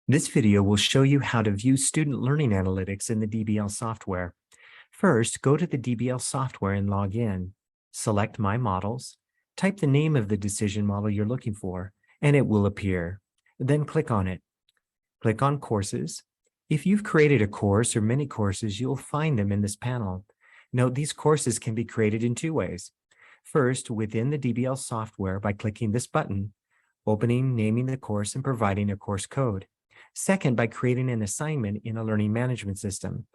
This video will show you how to view student learning analytics in the DBL software. First, go to the DBL software and log in. Select My Models, type the name of the decision model you're looking for, and it will appear. Then click on it. Click on Courses. If you've created a course or many courses, you'll find them in this panel. Note these courses can be created in two ways. First, within the DBL software by clicking this button, opening, naming the course, and providing a course code. Second, by creating an assignment in a learning management system.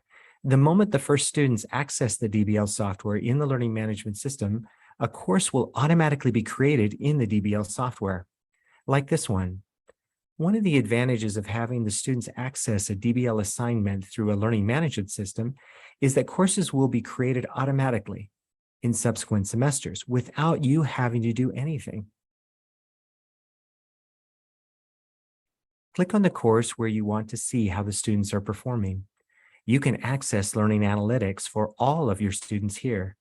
The moment the first students access the DBL software in the learning management system, a course will automatically be created in the DBL software, like this one. One of the advantages of having the students access a DBL assignment through a learning management system is that courses will be created automatically in subsequent semesters without you having to do anything. Click on the course where you want to see how the students are performing. You can access learning analytics for all of your students here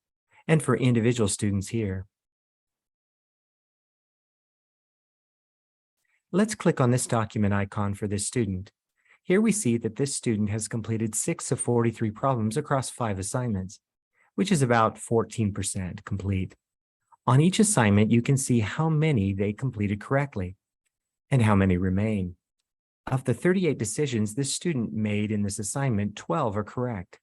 and for individual students here. Let's click on this document icon for this student. Here we see that this student has completed 6 of 43 problems across 5 assignments, which is about 14% complete. On each assignment, you can see how many they completed correctly and how many remain. Of the 38 decisions this student made in this assignment, 12 are correct.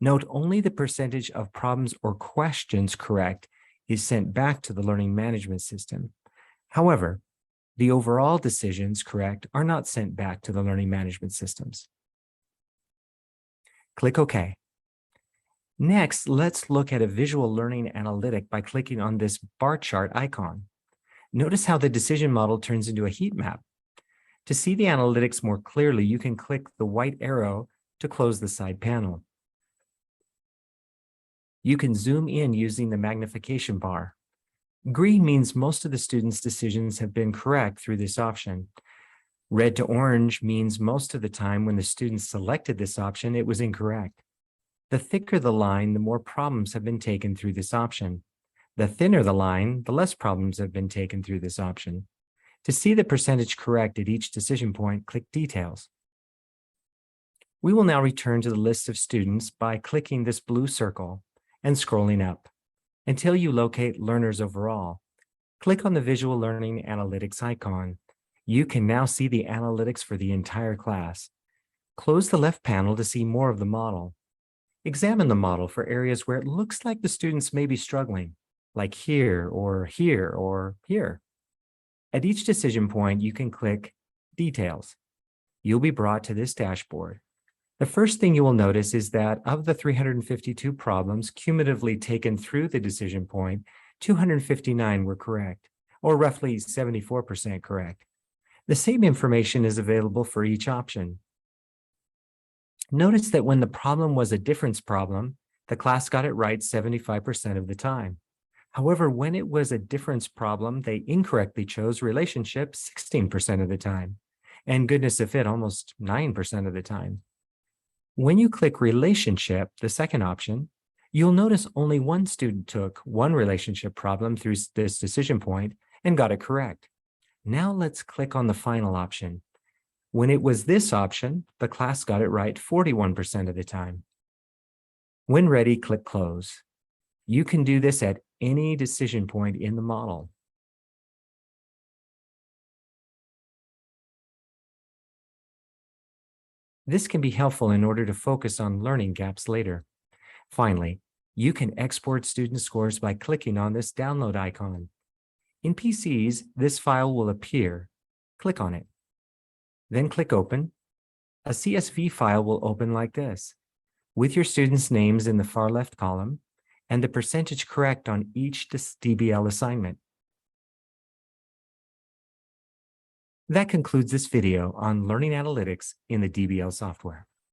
Note only the percentage of problems or questions correct is sent back to the learning management system. However, the overall decisions correct are not sent back to the learning management systems. Click OK. Next, let's look at a visual learning analytic by clicking on this bar chart icon. Notice how the decision model turns into a heat map. To see the analytics more clearly, you can click the white arrow to close the side panel. You can zoom in using the magnification bar. Green means most of the students' decisions have been correct through this option. Red to orange means most of the time when the students selected this option, it was incorrect. The thicker the line, the more problems have been taken through this option. The thinner the line, the less problems have been taken through this option. To see the percentage correct at each decision point, click Details. We will now return to the list of students by clicking this blue circle and scrolling up until you locate Learners Overall. Click on the Visual Learning Analytics icon. You can now see the analytics for the entire class. Close the left panel to see more of the model. Examine the model for areas where it looks like the students may be struggling, like here or here or here. At each decision point, you can click Details. You'll be brought to this dashboard. The first thing you will notice is that of the 352 problems cumulatively taken through the decision point, 259 were correct, or roughly 74% correct. The same information is available for each option. Notice that when the problem was a difference problem, the class got it right 75% of the time. However, when it was a difference problem, they incorrectly chose relationship 16% of the time, and goodness of fit almost 9% of the time. When you click relationship, the second option, you'll notice only one student took one relationship problem through this decision point and got it correct. Now let's click on the final option. When it was this option, the class got it right 41% of the time. When ready, click Close. You can do this at any decision point in the model. This can be helpful in order to focus on learning gaps later. Finally, you can export student scores by clicking on this download icon. In PCs, this file will appear. Click on it. Then click Open. A CSV file will open like this, with your students' names in the far left column and the percentage correct on each DBL assignment. That concludes this video on learning analytics in the DBL software.